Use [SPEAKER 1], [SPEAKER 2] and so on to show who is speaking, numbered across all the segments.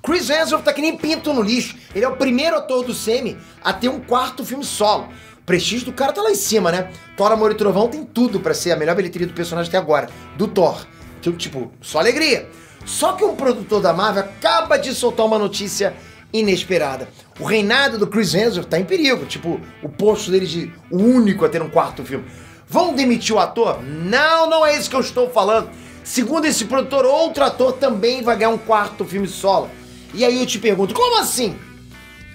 [SPEAKER 1] Chris Hemsworth tá que nem pinto no lixo. Ele é o primeiro ator do semi a ter um quarto filme solo. O prestígio do cara tá lá em cima, né? Thor, Amor e Trovão tem tudo pra ser a melhor bilheteria do personagem até agora, do Thor. Tipo, só alegria. Só que um produtor da Marvel acaba de soltar uma notícia inesperada. O reinado do Chris Hemsworth tá em perigo. Tipo, o posto dele de o único a ter um quarto filme. Vão demitir o ator? Não, não é isso que eu estou falando. Segundo esse produtor, outro ator também vai ganhar um quarto filme solo. E aí eu te pergunto, como assim?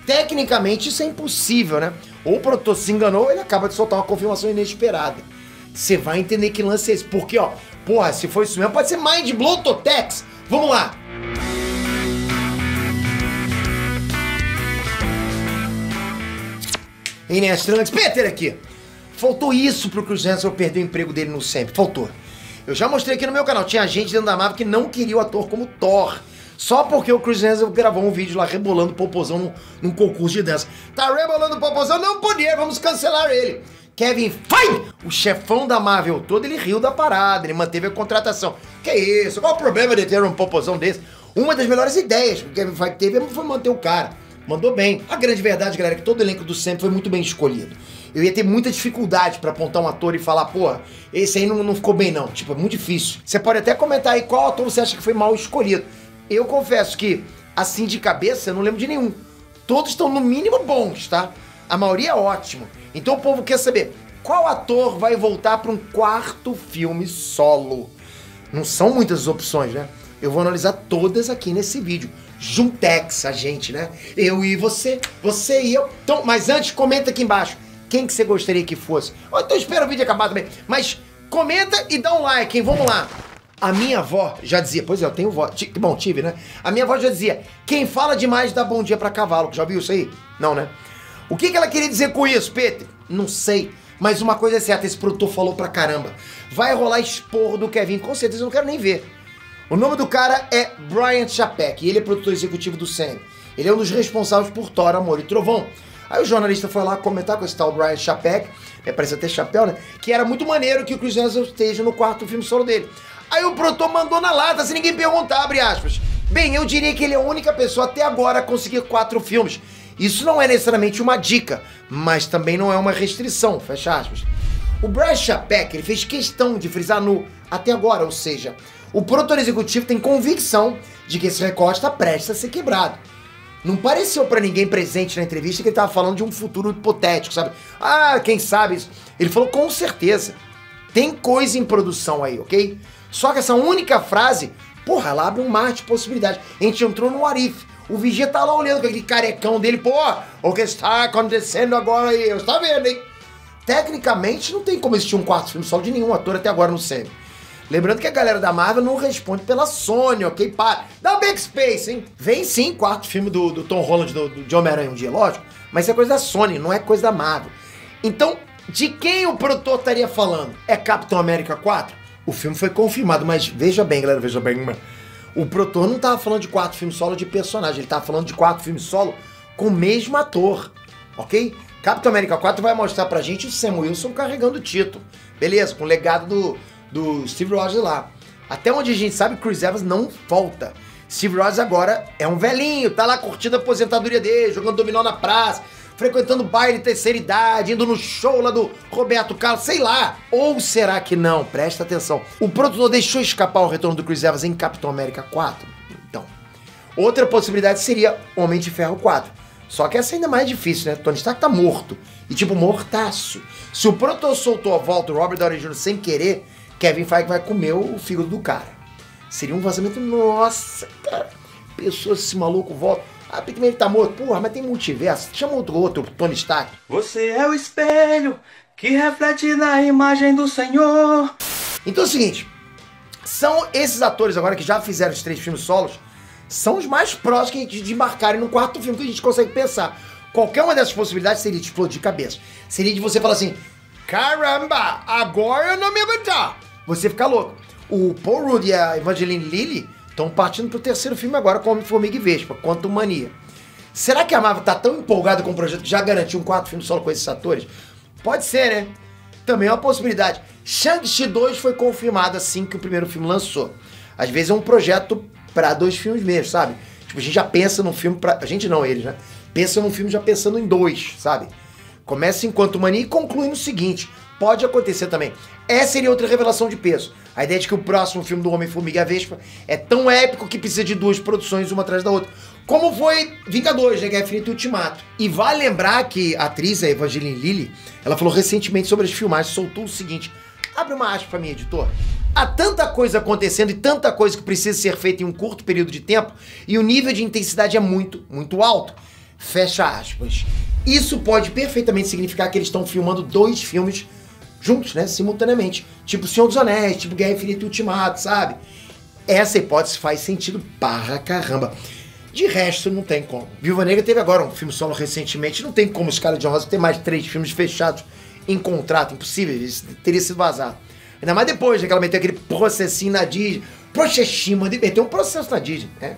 [SPEAKER 1] Tecnicamente isso é impossível, né? Ou o produtor se enganou, ou ele acaba de soltar uma confirmação inesperada. Você vai entender que lance é esse. Porque, ó, porra, se for isso mesmo, pode ser Mind Blow Totex. Vamos lá. Inês Trunks, Peter aqui. Faltou isso pro Chris Hemsworth perder o emprego dele no sempre. Faltou. Eu já mostrei aqui no meu canal, tinha gente dentro da Marvel que não queria o ator como Thor. Só porque o Chris Hemsworth gravou um vídeo lá rebolando popozão num concurso de dança. Tá rebolando popozão? Não podia, vamos cancelar ele. Kevin Feige, o chefão da Marvel todo, ele riu da parada, ele manteve a contratação. Que isso, qual o problema de ter um popozão desse? Uma das melhores ideias que o Kevin Feige teve foi manter o cara. Mandou bem. A grande verdade, galera, é que todo o elenco do Sempre foi muito bem escolhido. Eu ia ter muita dificuldade pra apontar um ator e falar, pô, esse aí não ficou bem não. Tipo, é muito difícil. Você pode até comentar aí qual ator você acha que foi mal escolhido. Eu confesso que, assim de cabeça, eu não lembro de nenhum. Todos estão no mínimo bons, tá? A maioria é ótimo. Então o povo quer saber, qual ator vai voltar pra um quarto filme solo? Não são muitas opções, né? Eu vou analisar todas aqui nesse vídeo. Juntex, a gente, né? Eu e você e eu. Então, mas antes, comenta aqui embaixo. Quem que você gostaria que fosse? Ou então espera o vídeo acabar também. Mas comenta e dá um like, hein? Vamos lá. A minha avó já dizia, pois é, eu tenho vó. Bom, tive, né? A minha avó já dizia, quem fala demais dá bom dia pra cavalo. Já viu isso aí? Não, né? O que ela queria dizer com isso, Peter? Não sei. Mas uma coisa é certa, esse produtor falou pra caramba. Vai rolar esporro do Kevin, com certeza eu não quero nem ver. O nome do cara é Brian Chapek, e ele é produtor executivo do Sam. Ele é um dos responsáveis por Thor, Amor e Trovão. Aí o jornalista foi lá comentar com esse tal Brian Chapek, parece até chapéu, né? Que era muito maneiro que o Chris Hemsworth esteja no quarto filme solo dele. Aí o produtor mandou na lata, sem ninguém perguntar, abre aspas. Bem, eu diria que ele é a única pessoa até agora a conseguir 4 filmes. Isso não é necessariamente uma dica, mas também não é uma restrição, fecha aspas. O Brian Chapek, ele fez questão de frisar no até agora, ou seja, o produtor executivo tem convicção de que esse recorde está prestes a ser quebrado. Não pareceu pra ninguém presente na entrevista que ele tava falando de um futuro hipotético, sabe? Ah, quem sabe isso? Ele falou com certeza. Tem coisa em produção aí, ok? Só que essa única frase, porra, ela abre um mar de possibilidades. A gente entrou no Arif. O Vigia tá lá olhando com aquele carecão dele, pô, o que está acontecendo agora aí? Você tá vendo, hein? Tecnicamente, não tem como existir um quarto filme solo de nenhum ator até agora no semi. Lembrando que a galera da Marvel não responde pela Sony, ok? Para. Dá o backspace, hein? Vem sim, quarto filme do Tom Holland, de Homem-Aranha um dia, lógico. Mas isso é coisa da Sony, não é coisa da Marvel. Então, de quem o produtor estaria falando? É Capitão América 4? O filme foi confirmado, mas veja bem, galera, veja bem. O produtor não tava falando de 4 filmes solo de personagem, ele tava falando de 4 filmes solo com o mesmo ator, ok? Capitão América 4 vai mostrar pra gente o Sam Wilson carregando o título. Beleza, com o legado do Steve Rogers lá. Até onde a gente sabe, Chris Evans não volta. Steve Rogers agora é um velhinho, tá lá curtindo a aposentadoria dele, jogando dominó na praça, frequentando baile de terceira idade, indo no show lá do Roberto Carlos, sei lá. Ou será que não? Presta atenção. O produtor deixou escapar o retorno do Chris Evans em Capitão América 4? Então, outra possibilidade seria Homem de Ferro 4. Só que essa ainda é mais difícil, né? Tony Stark tá morto. E tipo, mortaço. Se o produtor soltou a volta, o Robert Downey Jr. sem querer, Kevin Feige vai comer o fígado do cara. Seria um vazamento, nossa, cara. Pessoa, se esse maluco volta. Ah, porque ele tá morto. Porra, mas tem multiverso. Chama outro, Tony Stark.
[SPEAKER 2] Você é o espelho que reflete na imagem do Senhor.
[SPEAKER 1] Então é o seguinte, são esses atores agora que já fizeram os 3 filmes solos, são os mais próximos de embarcarem no quarto filme que a gente consegue pensar. Qualquer uma dessas possibilidades seria de explodir cabeça. Seria de você falar assim, caramba, agora eu não me aguentar. Você fica louco. O Paul Rudd e a Evangeline Lilly estão partindo pro 3º filme agora com Homem-Formiga e Vespa, Quantum Mania. Será que a Marvel tá tão empolgada com o projeto que já garantiu um 4 filme solo com esses atores? Pode ser, né? Também é uma possibilidade. Shang-Chi 2 foi confirmado assim que o primeiro filme lançou. Às vezes é um projeto para 2 filmes mesmo, sabe? Tipo, a gente já pensa num filme pra... A gente não, eles, né? Pensa num filme já pensando em 2, sabe? Começa enquanto mania e conclui no seguinte. Pode acontecer também. Essa seria outra revelação de peso. A ideia de que o próximo filme do Homem-Formiga e a Vespa é tão épico que precisa de 2 produções, uma atrás da outra. Como foi Vingadores, né? Guerra Infinita e Ultimato. E vale lembrar que a atriz, a Evangeline Lilly, ela falou recentemente sobre as filmagens, soltou o seguinte. Abre uma aspa pra mim, editor. Há tanta coisa acontecendo e tanta coisa que precisa ser feita em um curto período de tempo e o nível de intensidade é muito, muito alto. Fecha aspas. Isso pode perfeitamente significar que eles estão filmando 2 filmes juntos, né? Simultaneamente. Tipo Senhor dos Anéis, tipo Guerra Infinita e Ultimato, sabe? Essa hipótese faz sentido para caramba. De resto, não tem como. Viúva Negra teve agora um filme solo recentemente. Não tem como Scarlett Johansson ter mais 3 filmes fechados em contrato. Impossível. Isso teria sido vazado. Ainda mais depois, né, que ela meteu aquele processinho na Disney. Processinho, meteu um processo na Disney, né?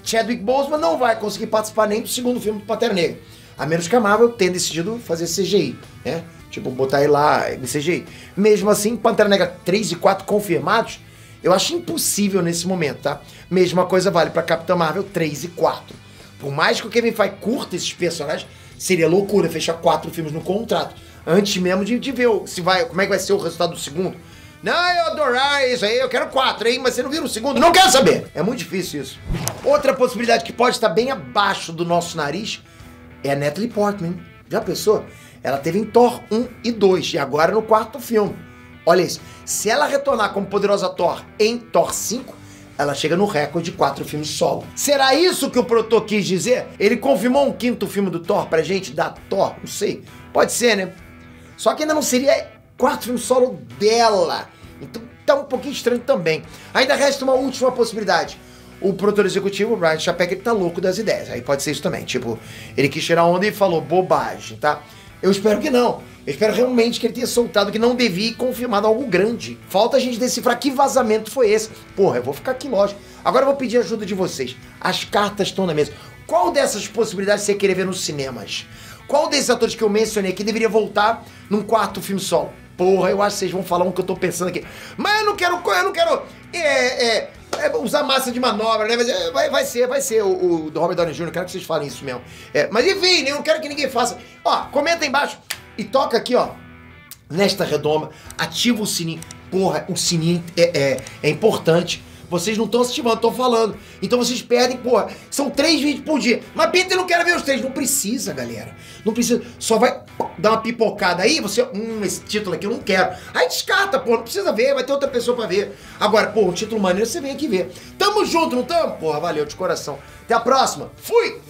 [SPEAKER 1] Chadwick Boseman não vai conseguir participar nem do segundo filme do Pantera Negra. A menos que a Marvel tenha decidido fazer CGI, né? Tipo, botar ele lá em CGI. Mesmo assim, Pantera Negra 3 e 4 confirmados, eu acho impossível nesse momento, tá? Mesma coisa vale pra Capitã Marvel 3 e 4. Por mais que o Kevin Feige curta esses personagens, seria loucura fechar 4 filmes no contrato. Antes mesmo de ver se vai, como é que vai ser o resultado do segundo. Não, eu adorar isso aí, eu quero 4, hein? Mas você não viu o segundo? Não quero saber! É muito difícil isso. Outra possibilidade que pode estar bem abaixo do nosso nariz é a Natalie Portman. Já pensou? Ela teve em Thor 1 e 2 e agora no 4º filme. Olha isso. Se ela retornar como poderosa Thor em Thor 5, ela chega no recorde de 4 filmes solo. Será isso que o produtor quis dizer? Ele confirmou um 5º filme do Thor pra gente, da Thor? Não sei. Pode ser, né? Só que ainda não seria 4 filmes solo dela. Então tá um pouquinho estranho também. Ainda resta uma última possibilidade. O produtor executivo, o Brian Chapek, ele tá louco das ideias. Aí pode ser isso também. Tipo, ele quis tirar onda e falou bobagem, tá? Eu espero que não. Eu espero realmente que ele tenha soltado que não devia e confirmado algo grande. Falta a gente decifrar que vazamento foi esse. Porra, eu vou ficar aqui, lógico. Agora eu vou pedir ajuda de vocês. As cartas estão na mesa. Qual dessas possibilidades você queria ver nos cinemas? Qual desses atores que eu mencionei aqui deveria voltar num 4º filme solo? Porra, eu acho que vocês vão falar um que eu tô pensando aqui. Mas eu não quero usar massa de manobra, né? Vai ser o do Robert Downey Jr., quero que vocês falem isso mesmo. Mas enfim, eu não quero que ninguém faça. Ó, comenta aí embaixo e toca aqui, ó, nesta redoma, ativa o sininho. Porra, o sininho é importante. Vocês não estão assistindo, eu tô falando. Então vocês perdem, porra, são 3 vídeos por dia. Mas Peter, eu não quero ver os 3. Não precisa, galera. Não precisa. Só vai dar uma pipocada aí, você... esse título aqui eu não quero. Aí descarta, pô, não precisa ver, vai ter outra pessoa pra ver. Agora, pô, um título maneiro, você vem aqui ver. Tamo junto, não tamo? Porra, valeu, de coração. Até a próxima. Fui!